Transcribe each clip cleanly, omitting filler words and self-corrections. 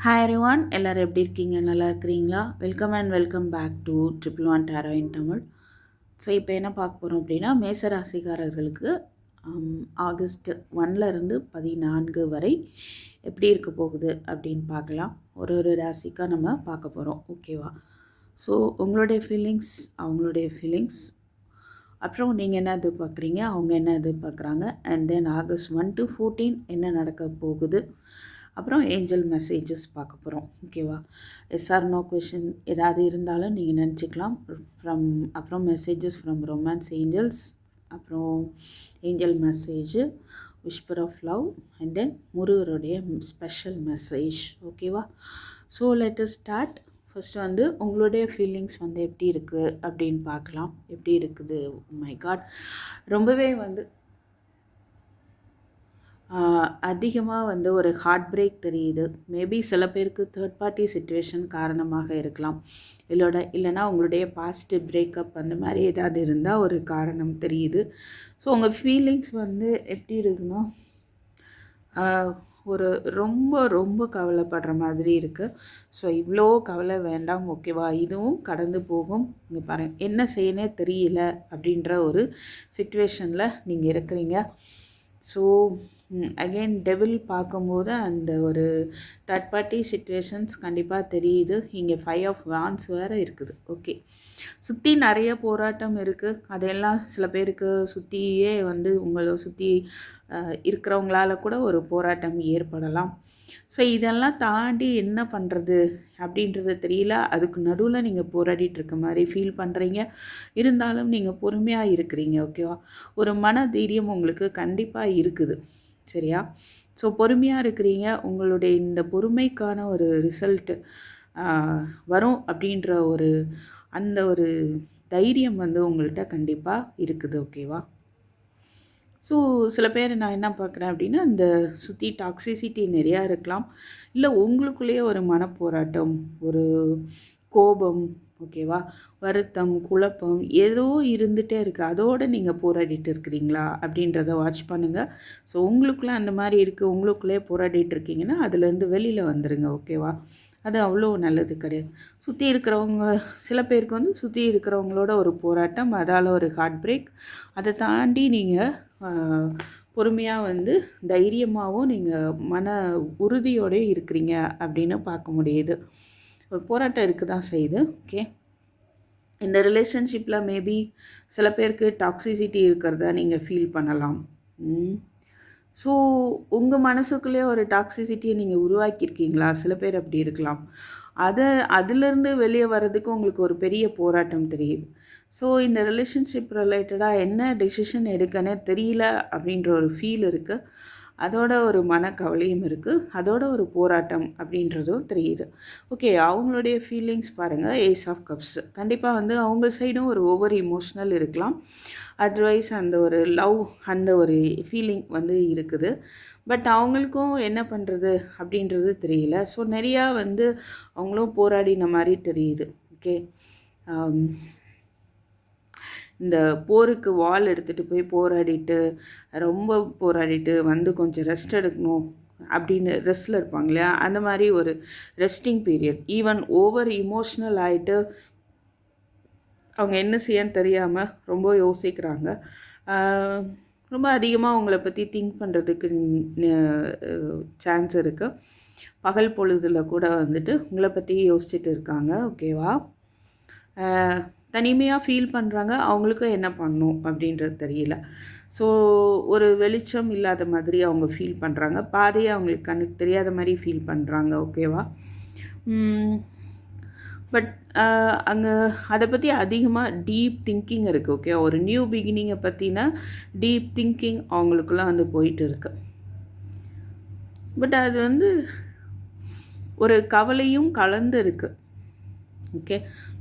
Hi everyone, எல்லோரும் எப்படி இருக்கீங்க? நல்லா இருக்கிறீங்களா? Welcome and welcome back to triple one tarot in Tamil. So இப்போ என்ன பார்க்க போகிறோம் அப்படின்னா, மேசராசிக்காரர்களுக்கு ஆகஸ்ட் 1லேருந்து 14 வரை எப்படி இருக்க போகுது அப்படின்னு பார்க்கலாம். ஒரு ஒரு ராசிக்காக நம்ம பார்க்க போகிறோம். ஓகேவா? ஸோ உங்களுடைய ஃபீலிங்ஸ், அவங்களுடைய ஃபீலிங்ஸ், அப்புறம் நீங்கள் என்ன எதிர்பார்க்குறீங்க, அவங்க என்ன எதிர்பார்க்குறாங்க, அண்ட் தென் ஆகஸ்ட் 1 to 14 என்ன நடக்க போகுது, அப்புறம் ஏஞ்சல் மெசேஜஸ் பார்க்க போகிறோம். ஓகேவா? எஸ்ஆர் நோ கொஷின் ஏதாவது இருந்தாலும் நீங்கள் நினச்சிக்கலாம். அப்புறம் மெசேஜஸ் ஃப்ரம் ரொமான்ஸ் ஏஞ்சல்ஸ், அப்புறம் angel message, whisper of love, and then முருகருடைய ஸ்பெஷல் மெசேஜ். ஓகேவா? So let us start. First வந்து உங்களுடைய ஃபீலிங்ஸ் வந்து எப்படி இருக்குது அப்படின்னு பார்க்கலாம். எப்படி இருக்குது? மை காட், ரொம்பவே வந்து அதிகமாக வந்து ஒரு ஹார்ட் பிரேக் தெரியுது. மேபி சில பேருக்கு தேர்ட் பார்ட்டி சிச்சுவேஷன் காரணமாக இருக்கலாம். இல்லைனா உங்களுடைய பாஸ்ட் பிரேக்கப் அந்த மாதிரி ஏதாவது இருந்தால் ஒரு காரணம் தெரியுது. ஸோ உங்கள் ஃபீலிங்ஸ் வந்து எப்படி இருக்குன்னா, ஒரு ரொம்ப ரொம்ப கவலைப்படுற மாதிரி இருக்குது. ஸோ இவ்வளோ கவலை வேண்டாம். ஓகேவா? இதுவும் கடந்து போகும். இங்கே பாருங்கள், என்ன செய்யனே தெரியல அப்படின்ற ஒரு சிச்சுவேஷனில் நீங்கள் இருக்கிறீங்க. ஸோ அகெயின் டெவில் பார்க்கும்போது அந்த ஒரு தேர்ட் பார்ட்டி சிச்சுவேஷன்ஸ் கண்டிப்பாக தெரியுது. இங்கே 5 ஆஃப் வான்ஸ் வேறு இருக்குது. ஓகே, சுற்றி நிறைய போராட்டம் இருக்குது. அதெல்லாம் சில பேருக்கு சுற்றியே வந்து உங்களை சுற்றி இருக்கிறவங்களால கூட ஒரு போராட்டம் ஏற்படலாம். ஸோ இதெல்லாம் தாண்டி என்ன பண்ணுறது அப்படின்றது தெரியல. அதுக்கு நடுவில் நீங்கள் போராடிட்டு இருக்க மாதிரி ஃபீல் பண்ணுறீங்க. இருந்தாலும் நீங்கள் பொறுமையாக இருக்கிறீங்க. ஓகேவா? ஒரு மன தைரியம் உங்களுக்கு கண்டிப்பாக இருக்குது. சரியா? ஸோ பொறுமையாக இருக்கிறீங்க. உங்களுடைய இந்த பொறுமைக்கான ஒரு ரிசல்ட்டு வரும் அப்படின்ற அந்த ஒரு தைரியம் வந்து உங்கள்கிட்ட கண்டிப்பாக இருக்குது. ஓகேவா? ஸோ சில பேர் நான் என்ன பார்க்குறேன் அப்படின்னா, இந்த சுற்றி டாக்ஸிசிட்டி நிறையா இருக்கலாம். இல்லை உங்களுக்குள்ளேயே ஒரு மனப்போராட்டம், ஒரு கோபம், ஓகேவா, வருத்தம், குழப்பம் ஏதோ இருந்துகிட்டே இருக்குது. அதோடு நீங்கள் போராடிட்டு இருக்கிறீங்களா அப்படின்றத வாட்ச் பண்ணுங்கள். ஸோ உங்களுக்குள்ளே அந்த மாதிரி இருக்குது, உங்களுக்குள்ளே போராடிட்டு இருக்கீங்கன்னா அதுலேருந்து வெளியில் வந்துடுங்க. ஓகேவா? அது அவ்வளோ நல்லது கிடையாது. சுற்றி இருக்கிறவங்க, சில பேருக்கு வந்து சுற்றி இருக்கிறவங்களோட ஒரு போராட்டம், அதால் ஒரு ஹார்ட் பிரேக். அதை தாண்டி நீங்கள் பொறுமையாக வந்து தைரியமாகவும் நீங்கள் மன உறுதியோடு இருக்கிறீங்க அப்படின்னு பார்க்க முடியுது. ஒரு போராட்டம் இருக்க தான் செய்யுது. ஓகே, இந்த ரிலேஷன்ஷிப்பில் மேபி சில பேருக்கு டாக்ஸிசிட்டி இருக்கிறதா நீங்கள் ஃபீல் பண்ணலாம். ஸோ உங்கள் மனசுக்குள்ளேயே ஒரு டாக்ஸிசிட்டியை நீங்கள் உருவாக்கியிருக்கீங்களா? சில பேர் அப்படி இருக்கலாம். அதிலேருந்து வெளியே வர்றதுக்கு உங்களுக்கு ஒரு பெரிய போராட்டம் தெரியுது. ஸோ இந்த ரிலேஷன்ஷிப் ரிலேட்டடாக என்ன டெசிஷன் எடுக்கனே தெரியல அப்படின்ற ஒரு ஃபீல் இருக்குது. அதோட ஒரு மனக்கவலையும் இருக்குது. அதோட ஒரு போராட்டம் அப்படின்றதும் தெரியுது. ஓகே, அவங்களுடைய ஃபீலிங்ஸ் பாருங்கள். ஏஸ் ஆஃப் கப்ஸ் கண்டிப்பாக வந்து அவங்க சைடும் ஒரு ஓவர் இமோஷ்னல் இருக்கலாம். அதர்வைஸ் அந்த ஒரு லவ், அந்த ஒரு ஃபீலிங் வந்து இருக்குது. பட் அவங்களுக்கும் என்ன பண்ணுறது அப்படின்றது தெரியல. ஸோ நிறையா வந்து அவங்களும் போராடின மாதிரி தெரியுது. ஓகே, இந்த போருக்கு வால் எடுத்துகிட்டு போய் போராடிட்டு, ரொம்ப போராடிட்டு வந்து கொஞ்சம் ரெஸ்ட் எடுக்கணும் அப்படின்னு ரெஸ்ட்டில் இருப்பாங்க இல்லையா? அந்த மாதிரி ஒரு resting period. Even over emotional ஆகிட்டு அவங்க என்ன செய்யன்னு தெரியாமல் ரொம்ப யோசிக்கிறாங்க. ரொம்ப அதிகமாக உங்களை பற்றி திங்க் பண்ணுறதுக்கு சான்ஸ் இருக்குது. பகல் பொழுதில் கூட வந்துட்டு உங்களை பற்றி யோசிச்சுட்டு இருக்காங்க. ஓகேவா? தனிமையாக ஃபீல் பண்ணுறாங்க. அவங்களுக்கும் என்ன பண்ணணும் அப்படின்றது தெரியல. ஸோ ஒரு வெளிச்சம் இல்லாத மாதிரி அவங்க ஃபீல் பண்ணுறாங்க. பாதையை அவங்களுக்கு கண்ணுக்கு தெரியாத மாதிரி ஃபீல் பண்ணுறாங்க. ஓகேவா? பட் அங்கே அதை பற்றி அதிகமாக டீப் திங்கிங் இருக்குது. ஓகே, ஒரு நியூ பிகினிங்கை பற்றின டீப் திங்கிங் அவங்களுக்குள்ள வந்து போயிட்டு இருக்கு. பட் அது வந்து ஒரு கவலையும் கலந்து இருக்குது. ஓகே,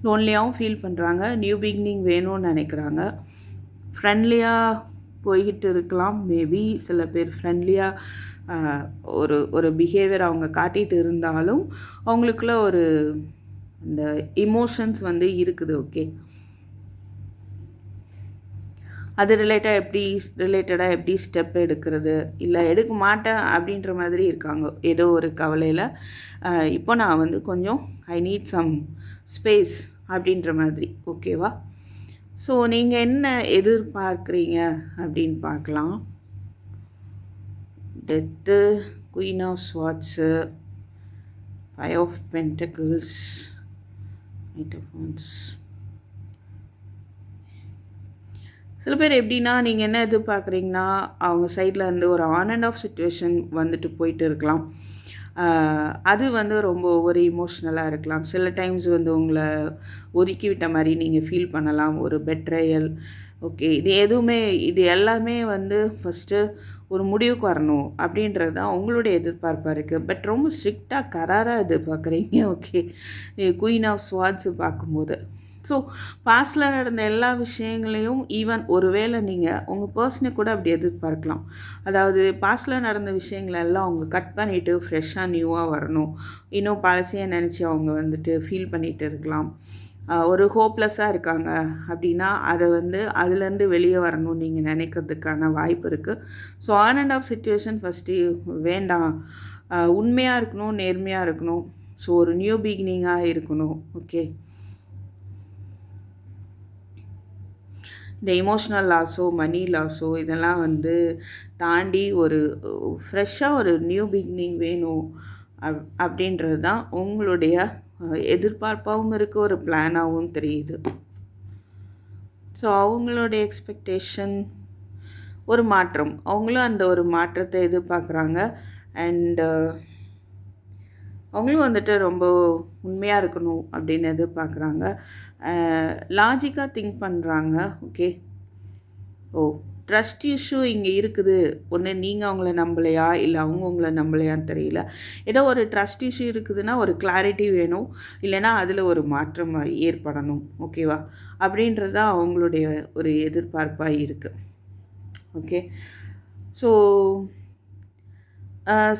லோன்லியாகவும் ஃபீல் பண்ணுறாங்க. நியூ பிகினிங் வேணும்னு நினைக்கிறாங்க. ஃப்ரெண்ட்லியாக போய்கிட்டு இருக்கலாம். மேபி சில பேர் ஃப்ரெண்ட்லியாக ஒரு பிஹேவியர் அவங்க காட்டிகிட்டு இருந்தாலும் அவங்களுக்குள்ள ஒரு இந்த இமோஷன்ஸ் வந்து இருக்குது. ஓகே, அது ரிலேட்டடாக எப்படி ஸ்டெப் எடுக்கிறது, இல்லை எடுக்க மாட்டேன் அப்படின்ற மாதிரி இருக்காங்க ஏதோ ஒரு கவலையில். இப்போ நான் வந்து கொஞ்சம் ஐ நீட் சம் ஸ்பேஸ் அப்படின்ற மாதிரி. ஓகேவா? ஸோ நீங்கள் என்ன எதிர்பார்க்குறீங்க அப்படின்னு பார்க்கலாம். Death, queen of swords, 5 of pentacles, 8 of wands. சில பேர் எப்படின்னா, நீங்கள் என்ன எதிர்பார்க்குறீங்கன்னா, அவங்க சைடில் இருந்து ஒரு ஆன் அண்ட் ஆஃப் சுச்சுவேஷன் வந்துட்டு போயிட்டு இருக்கலாம். அது வந்து ரொம்ப ஒரு இமோஷ்னலாக இருக்கலாம். சில டைம்ஸ் வந்து உங்களை ஒதுக்கி விட்ட மாதிரி நீங்கள் ஃபீல் பண்ணலாம். ஒரு பெட்ரயல். ஓகே, இது எல்லாமே வந்து ஃபஸ்ட்டு ஒரு முடிவுக்கு வரணும் அப்படின்றது தான் உங்களுடைய எதிர்பார்ப்பாக இருக்குது. பட் ரொம்ப ஸ்ட்ரிக்டாக கராராக எதிர்பார்க்குறீங்க. ஓகே, குயின் ஆஃப் ஸ்வாட்ஸு பார்க்கும்போது. ஸோ பாஸ்டில் நடந்த எல்லா விஷயங்களையும் ஈவன் ஒருவேளை நீங்கள் உங்கள் பர்சனை கூட அப்படி எதிர்பார்க்கலாம். அதாவது பாஸ்டில் நடந்த விஷயங்களை எல்லாம் அவங்க கட் பண்ணிவிட்டு ஃப்ரெஷ்ஷாக நியூவாக வரணும். இன்னும் பழசையாக நினச்சி அவங்க வந்துட்டு ஃபீல் பண்ணிகிட்டு இருக்கலாம். ஒரு ஹோப்லெஸ்ஸாக இருக்காங்க அப்படின்னா அதை வந்து அதுலேருந்து வெளியே வரணும்னு நீங்கள் நினைக்கிறதுக்கான வாய்ப்பு இருக்குது. So on and half situation first வேண்டாம். உண்மையாக இருக்கணும், நேர்மையாக இருக்கணும். ஸோ ஒரு நியூ பிகினிங்காக இருக்கணும். ஓகே, இந்த எமோஷ்னல் லாஸோ மனி லாஸோ இதெல்லாம் வந்து தாண்டி ஒரு ஃப்ரெஷ்ஷாக ஒரு நியூ பிகினிங் வேணும் அப்படின்றது தான் உங்களுடைய எதிர்பார்ப்பாகவும் இருக்குது, ஒரு பிளானாகவும் தெரியுது. ஸோ அவங்களுடைய எக்ஸ்பெக்டேஷன் ஒரு மாற்றம். அவங்களும் அந்த ஒரு மாற்றத்தை எதிர்பார்க்குறாங்க. அண்டு அவங்களும் வந்துட்டு ரொம்ப உண்மையாக இருக்கணும் அப்படின்னு எதிர்பார்க்குறாங்க. லாஜிக்காக திங்க் பண்ணுறாங்க. ஓகே, ட்ரஸ்ட் இஷ்யூ இங்கே இருக்குது. ஒன்று நீங்கள் அவங்கள நம்பலையா, இல்லை அவங்க உங்களை நம்பலையான்னு தெரியல. ஏதோ ஒரு ட்ரஸ்ட் இஷ்யூ இருக்குதுன்னா ஒரு கிளாரிட்டி வேணும், இல்லைனா அதில் ஒரு மாற்றம் ஏற்படணும். ஓகேவா? அப்படின்றது தான் அவங்களுடைய ஒரு எதிர்பார்ப்பாக இருக்குது. ஓகே, ஸோ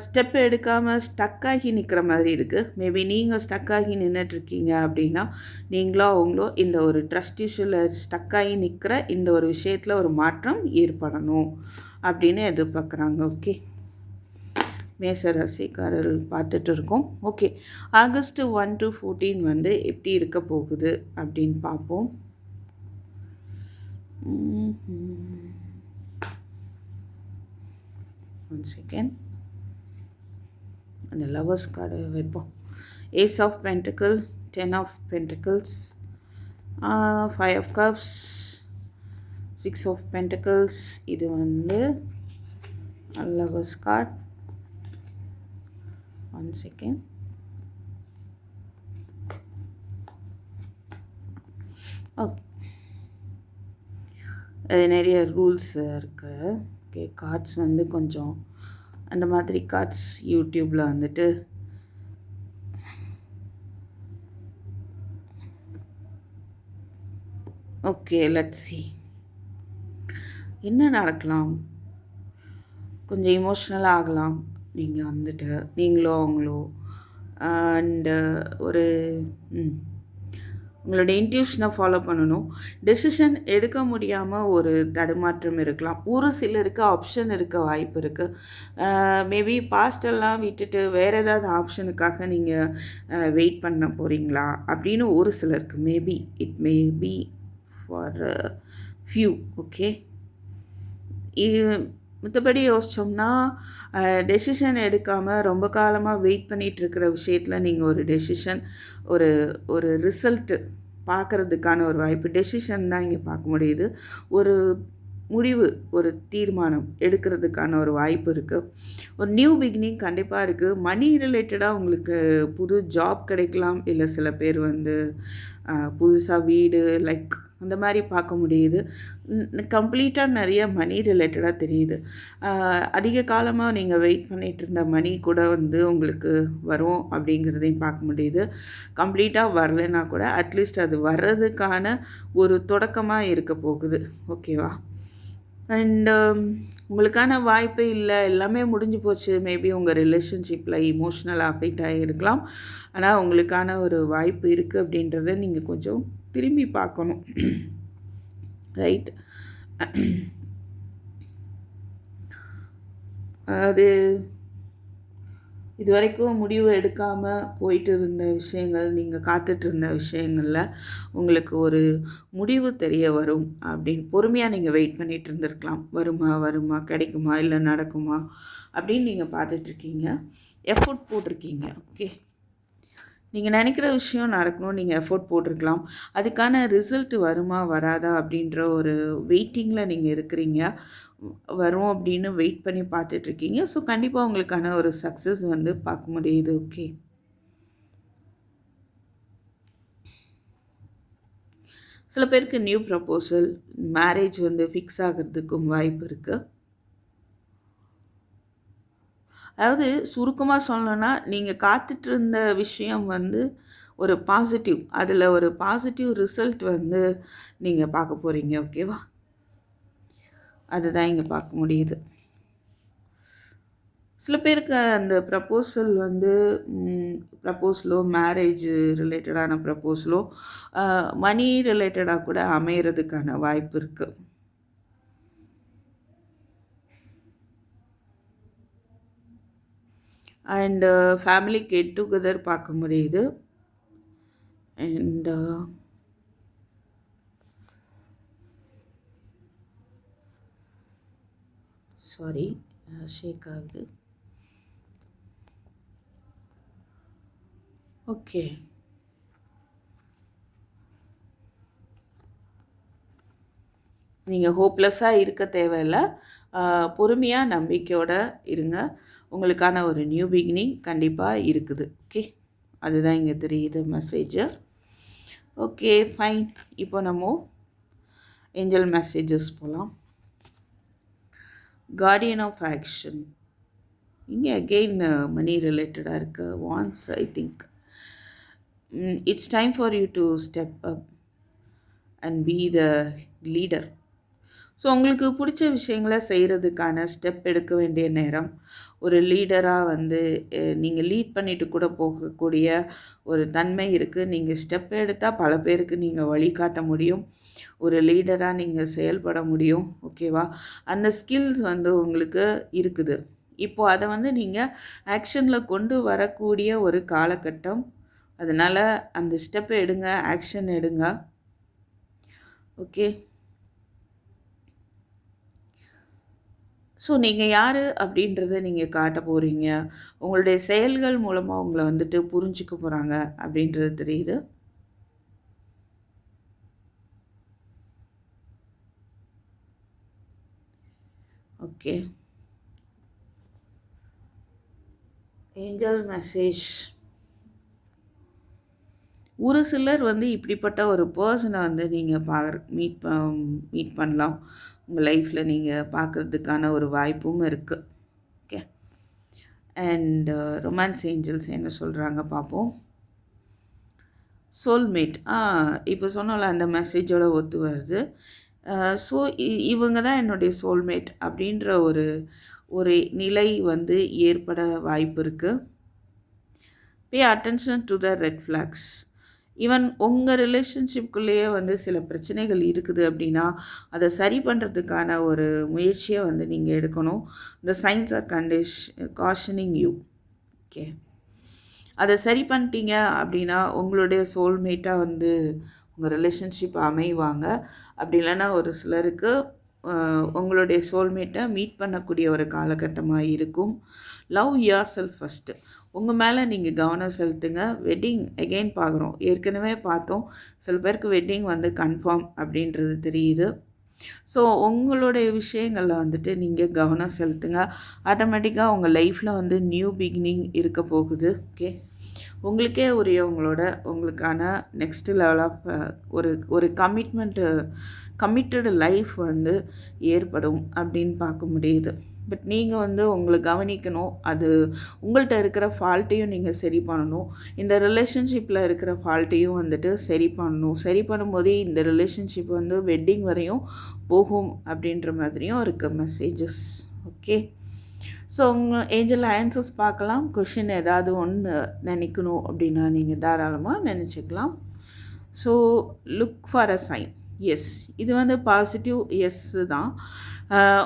ஸ்டெப் எடுக்காமல் ஸ்டக்காகி நிற்கிற மாதிரி இருக்குது. மேபி நீங்கள் ஸ்டக்காகி நின்றுட்டுருக்கீங்க அப்படின்னா நீங்களோ அவங்களோ இந்த ஒரு ட்ரஸ்ட் இஷ்யூவில் ஸ்டக்காகி நிற்கிற இந்த ஒரு விஷயத்தில் ஒரு மாற்றம் ஏற்படணும் அப்படின்னு எதிர்பார்க்குறாங்க. ஓகே, மேச ராசிக்காரர்கள் பார்த்துட்டு இருக்கோம். ஓகே, ஆகஸ்ட் 1 to 14 வந்து எப்படி இருக்க போகுது அப்படின்னு பார்ப்போம். ஒன் செகண்ட், அந்த லவர்ஸ் கார்டு வைப்போம். Ace of pentacle, 10 of pentacles, 5 of cups, 6 of pentacles. இது வந்து lovers card. One second, okay, அது நிறைய ரூல்ஸ் இருக்குது. ஓகே, கார்ட்ஸ் வந்து கொஞ்சம் அந்த மாதிரி கார்ட்ஸ் யூடியூப்பில் வந்துட்டு ஓகே, லெட்ஸ் சி என்ன நடக்கலாம். கொஞ்சம் இமோஷ்னல் ஆகலாம் நீங்கள் வந்துட்டு, நீங்களோ அவங்களோ. அண்டு ஒரு உங்களோட இன்ட்யூஷனை ஃபாலோ பண்ணணும். டெசிஷன் எடுக்க முடியாமல் ஒரு தடுமாற்றம் இருக்கலாம். ஒரு சிலருக்கு ஆப்ஷன் இருக்க வாய்ப்பு இருக்குது. மேபி பாஸ்டெல்லாம் விட்டுட்டு வேறு ஏதாவது ஆப்ஷனுக்காக நீங்கள் வெயிட் பண்ண போகிறீங்களா அப்படின்னு ஒரு சிலருக்கு maybe it may be for few. Okay, மற்றபடி யோசித்தோம்னா டெசிஷன் எடுக்காமல் ரொம்ப காலமாக வெயிட் பண்ணிகிட்ருக்கிற விஷயத்தில் நீங்கள் ஒரு டெசிஷன் ஒரு ரிசல்ட்டு பார்க்குறதுக்கான ஒரு வாய்ப்பு. டெசிஷன் தான் இங்கே பார்க்க முடியுது. ஒரு முடிவு, ஒரு தீர்மானம் எடுக்கிறதுக்கான ஒரு வாய்ப்பு இருக்குது. ஒரு நியூ பிகினிங் கண்டிப்பாக இருக்குது. மணி ரிலேட்டடாக உங்களுக்கு புது ஜாப் கிடைக்கலாம். இல்லை சில பேர் வந்து புதுசாக வீடு லைக் அந்த மாதிரி பார்க்க முடியுது. கம்ப்ளீட்டாக நிறைய மணி ரிலேட்டடாக தெரியுது. அதிக காலமாக நீங்கள் வெயிட் பண்ணிகிட்டு இருந்த மணி கூட வந்து உங்களுக்கு வரும் அப்படிங்கிறதையும் பார்க்க முடியுது. கம்ப்ளீட்டாக வரலைன்னா கூட அட்லீஸ்ட் அது வர்றதுக்கான ஒரு தொடக்கமாக இருக்க போகுது. ஓகேவா? அண்டு உங்களுக்கான வாய்ப்பே இல்லை, எல்லாமே முடிஞ்சு போச்சு. மேபி உங்கள் ரிலேஷன்ஷிப்பில் இமோஷ்னலாக அஃபெக்ட் ஆகியிருக்கலாம். ஆனால் உங்களுக்கான ஒரு வாய்ப்பு இருக்குது அப்படின்றத நீங்கள் கொஞ்சம் திரும்பி பார்க்கணும். ரைட்? அது இது வரைக்கும் முடிவு எடுக்காமல் போயிட்டு இருந்த விஷயங்கள், நீங்கள் காத்துட்டு இருந்த விஷயங்களில் உங்களுக்கு ஒரு முடிவு தெரிய வரும் அப்படின்னு பொறுமையாக நீங்கள் வெயிட் பண்ணிகிட்டு இருந்திருக்கலாம். வருமா வருமா, கிடைக்குமா, இல்லை நடக்குமா அப்படின்னு நீங்கள் பார்த்துட்ருக்கீங்க. எஃபோர்ட் போட்டிருக்கீங்க. ஓகே, நீங்கள் நினைக்கிற விஷயம் நடக்கணும், நீங்கள் எஃபோர்ட் போட்டிருக்கலாம். அதுக்கான ரிசல்ட் வருமா வராதா அப்படின்ற ஒரு வெயிட்டிங்கில் நீங்கள் இருக்கிறீங்க. வரும் அப்படின்னு வெயிட் பண்ணி பார்த்துட்ருக்கீங்க. ஸோ கண்டிப்பாக உங்களுக்கான ஒரு சக்ஸஸ் வந்து பார்க்க முடியுது. ஓகே, சில பேருக்கு நியூ ப்ரப்போசல், மேரேஜ் வந்து ஃபிக்ஸ் ஆகிறதுக்கும் வாய்ப்பு இருக்குது. அதாவது சுருக்கமாக சொல்லணும்னா, நீங்கள் காத்துட்டு இருந்த விஷயம் வந்து ஒரு பாசிட்டிவ், அதில் ஒரு பாசிட்டிவ் ரிசல்ட் வந்து நீங்கள் பார்க்க போகிறீங்க. ஓகேவா, அதுதான் இங்கே பார்க்க முடியுது. சில பேருக்கு அந்த ப்ரப்போசல் வந்து ப்ரப்போசலோ, மேரேஜ் ரிலேட்டடான ப்ரப்போசலோ, மணி ரிலேட்டடாக கூட அமையிறதுக்கான வாய்ப்பு இருக்குது. அண்டு ஃபேமிலி கெட் டுகெதர் பார்க்க முடியுது. அண்ட் சாரி, ஷேக் ஆகுது. ஓகே, நீங்கள் ஹோப்லெஸ்ஸாக இருக்க தேவையில்லை. பொறுமையாக நம்பிக்கையோடு இருங்க. உங்களுக்கான ஒரு நியூ பிகினிங் கண்டிப்பாக இருக்குது. ஓகே, அதுதான் இங்கே தெரியுது மெசேஜு. Okay, fine. இப்போ நம்ம ஏஞ்சல் மெசேஜஸ் போகலாம். கார்டியன் ஆஃப் ஆக்ஷன், இங்கே அகெயின் மணி ரிலேட்டடாக இருக்குது. Once, I think it's time for you to step up and be the leader. So உங்களுக்கு பிடிச்ச விஷயங்களை செய்கிறதுக்கான ஸ்டெப் எடுக்க வேண்டிய நேரம். ஒரு லீடராக வந்து நீங்கள் லீட் பண்ணிட்டு கூட போகக்கூடிய ஒரு தன்மை இருக்குது. நீங்கள் ஸ்டெப் எடுத்தால் பல பேருக்கு நீங்கள் வழிகாட்ட முடியும். ஒரு லீடராக நீங்கள் செயல்பட முடியும். ஓகேவா, அந்த ஸ்கில்ஸ் வந்து உங்களுக்கு இருக்குது. இப்போது அதை வந்து நீங்கள் ஆக்ஷனில் கொண்டு வரக்கூடிய ஒரு காலகட்டம். அதனால் அந்த ஸ்டெப்பை எடுங்க, ஆக்ஷன் எடுங்க. ஓகே, ஸோ நீங்கள் யார் அப்படின்றத நீங்கள் காட்ட போகிறீங்க. உங்களுடைய செயல்கள் மூலமாக உங்களை வந்துட்டு புரிஞ்சுக்க போகிறாங்க அப்படின்றது தெரியுது. Okay, angel message. ஒரு சிலர் வந்து இப்படிப்பட்ட ஒரு பர்சனை வந்து நீங்கள் மீட் பண்ணலாம். உங்கள் லைஃப்பில் நீங்கள் பார்க்குறதுக்கான ஒரு வாய்ப்பும் இருக்குது. ஓகே, அண்ட் ரொமான்ஸ் ஏஞ்சல்ஸ் என்ன சொல்கிறாங்க பார்ப்போம். சோல்மேட், இப்போ சொன்னோம்ல அந்த மெசேஜோட ஒத்து வருது. ஸோ இவங்க தான் என்னுடைய சோல்மேட் அப்படின்ற ஒரு நிலை வந்து ஏற்பட வாய்ப்பு இருக்குது. Pay attention to the red flax. Even உங்கள் ரிலேஷன்ஷிப்குள்ளேயே வந்து சில பிரச்சனைகள் இருக்குது அப்படின்னா அதை சரி பண்ணுறதுக்கான ஒரு முயற்சியை வந்து நீங்கள் எடுக்கணும். The signs are cautioning you. Okay, அதை சரி பண்ணிட்டீங்க அப்படின்னா உங்களுடைய சோல்மேட்டாக வந்து உங்கள் ரிலேஷன்ஷிப் அமைவாங்க. அப்படி இல்லைன்னா ஒரு சிலருக்கு உங்களுடைய சோல்மேட்டை மீட் பண்ணக்கூடிய ஒரு காலகட்டமாக இருக்கும். Love your self first. உங்கள் மேலே நீங்கள் கவனம் செலுத்துங்க. வெட்டிங் எகெயின் பார்க்குறோம், ஏற்கனவே பார்த்தோம். சில பேருக்கு வெட்டிங் வந்து கன்ஃபார்ம் அப்படின்றது தெரியுது. ஸோ உங்களுடைய விஷயங்களில் வந்துட்டு நீங்கள் கவனம் செலுத்துங்க. ஆட்டோமேட்டிக்காக உங்கள் லைஃப்பில் வந்து நியூ பிகினிங் இருக்க போகுது. ஓகே, உங்களுக்கே உங்களுக்கான நெக்ஸ்ட் லெவல் ஆஃப் ஒரு கமிட்டடு லைஃப் வந்து ஏற்படும் அப்படின்னு பார்க்க முடியுது. பட் நீங்கள் வந்து உங்களை கவனிக்கணும். அது உங்கள்கிட்ட இருக்கிற ஃபால்ட்டையும் நீங்கள் சரி பண்ணணும். இந்த ரிலேஷன்ஷிப்பில் இருக்கிற ஃபால்ட்டையும் வந்துட்டு சரி பண்ணணும். சரி பண்ணும்போதே இந்த ரிலேஷன்ஷிப் வந்து வெட்டிங் வரையும் போகும் அப்படின்ற மாதிரியும் இருக்க மெசேஜஸ். ஓகே, ஸோ உங்கள் ஏஞ்சல் ஆன்சர்ஸ் பார்க்கலாம். கொஷின் ஏதாவது ஒன்று நினைக்கணும் அப்படின்னா நீங்கள் தாராளமாக நினச்சிக்கலாம். So look for a sign. Yes. இது வந்து பாசிட்டிவ் எஸ்ஸு தான்.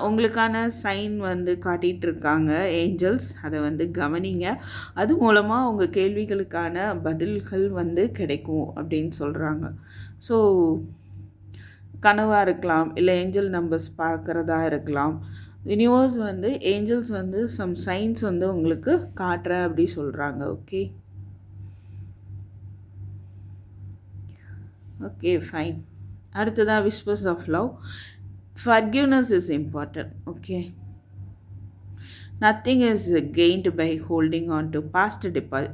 உங்களுக்கான சைன் வந்து காட்டிகிட்ருக்காங்க ஏஞ்சல்ஸ். அதை வந்து கவனிங்க. அது மூலமாக உங்கள் கேள்விகளுக்கான பதில்கள் வந்து கிடைக்கும் அப்படின்னு சொல்கிறாங்க. ஸோ கனவாக இருக்கலாம், இல்லை ஏஞ்சல் நம்பர்ஸ் பார்க்குறதா இருக்கலாம். யூனிவர்ஸ் வந்து ஏஞ்சல்ஸ் வந்து சம் சைன்ஸ் வந்து உங்களுக்கு காட்டுறேன் அப்படி சொல்கிறாங்க. Okay okay fine. அடுத்ததாக whispers of love. Forgiveness is important. Okay, nothing is gained by holding on to past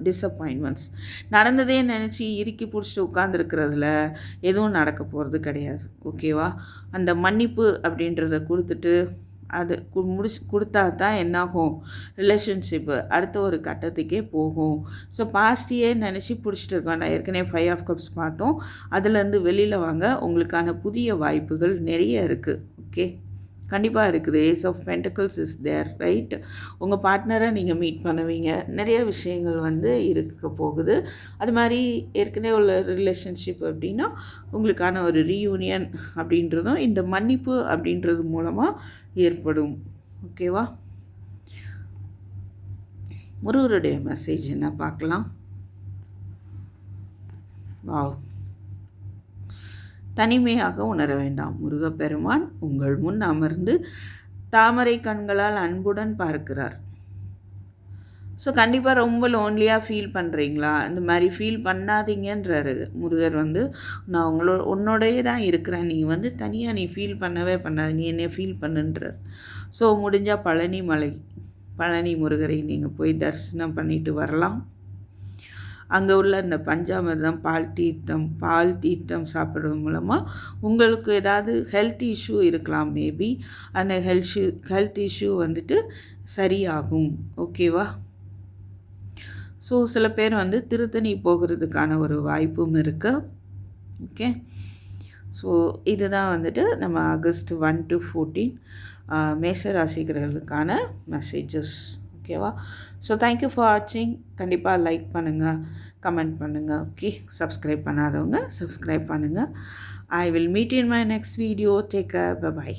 disappointments. நடந்ததே நினச்சி இறுக்கி பிடிச்சிட்டு உட்காந்துருக்கிறதுல எதுவும் நடக்க போகிறது கிடையாது. ஓகேவா? அந்த மன்னிப்பு அப்படின்றத கொடுத்துட்டு அது கொடுத்தா தான் என்னாகும், ரிலேஷன்ஷிப்பு அடுத்த ஒரு கட்டத்துக்கே போகும். ஸோ பாஸ்டையே நினச்சி பிடிச்சிட்டு இருக்கோம். நான் ஏற்கனவே 5 ஆஃப் கப்ஸ் பார்த்தோம். அதுலேருந்து வெளியில் வாங்க. உங்களுக்கான புதிய வாய்ப்புகள் நிறைய இருக்குது. ஓகே, கண்டிப்பாக இருக்குது. Ace of pentacles is there, right? உங்கள் பார்ட்னரை நீங்கள் மீட் பண்ணுவீங்க. நிறைய விஷயங்கள் வந்து இருக்க போகுது. அது மாதிரி ஏற்கனவே உள்ள ரிலேஷன்ஷிப் அப்படின்னா உங்களுக்கான ஒரு ரீயூனியன் அப்படின்றதும் இந்த மன்னிப்பு அப்படின்றது மூலமாக ஏற்படும். ஓகேவா? முருகருடைய மெசேஜ் என்ன பார்க்கலாம். வாவ். தனிமையாக உணர வேண்டாம். முருகப்பெருமான் உங்கள் முன் அமர்ந்து தாமரை கண்களால் அன்புடன் பார்க்கிறார். ஸோ கண்டிப்பாக ரொம்ப லோன்லியாக ஃபீல் பண்ணுறீங்களா? இந்த மாதிரி ஃபீல் பண்ணாதீங்கன்றாரு முருகர் வந்து. நான் உன்னோடையே தான் இருக்கிறேன், நீ வந்து தனியாக நீ ஃபீல் பண்ணவே பண்ணாது, நீ என்னை ஃபீல் பண்ணுன்றார். ஸோ முடிஞ்சால் பழனி முருகரை நீங்கள் போய் தரிசனம் பண்ணிட்டு வரலாம். அங்கே உள்ள இந்த பஞ்சாமிர்தம், பால் தீர்த்தம் சாப்பிட்றது மூலமாக உங்களுக்கு ஏதாவது ஹெல்த் இஷ்யூ இருக்கலாம். மேபி அந்த ஹெல்த் இஷ்யூ வந்துட்டு சரியாகும். ஓகேவா? ஸோ சில பேர் வந்து திருத்தணி போகிறதுக்கான ஒரு வாய்ப்பும் இருக்குது. ஓகே, ஸோ இதுதான் வந்துட்டு நம்ம ஆகஸ்ட் 1 to 14 மேஷ ராசிகர்களுக்கான மெசேஜஸ். ஓகேவா? ஸோ தேங்க்யூ ஃபார் வாட்சிங். கண்டிப்பாக லைக் பண்ணுங்கள், கமெண்ட் பண்ணுங்கள். ஓகே, சப்ஸ்கிரைப் பண்ணாதவங்க சப்ஸ்கிரைப் பண்ணுங்கள். I will meet in my next video. Take care. By.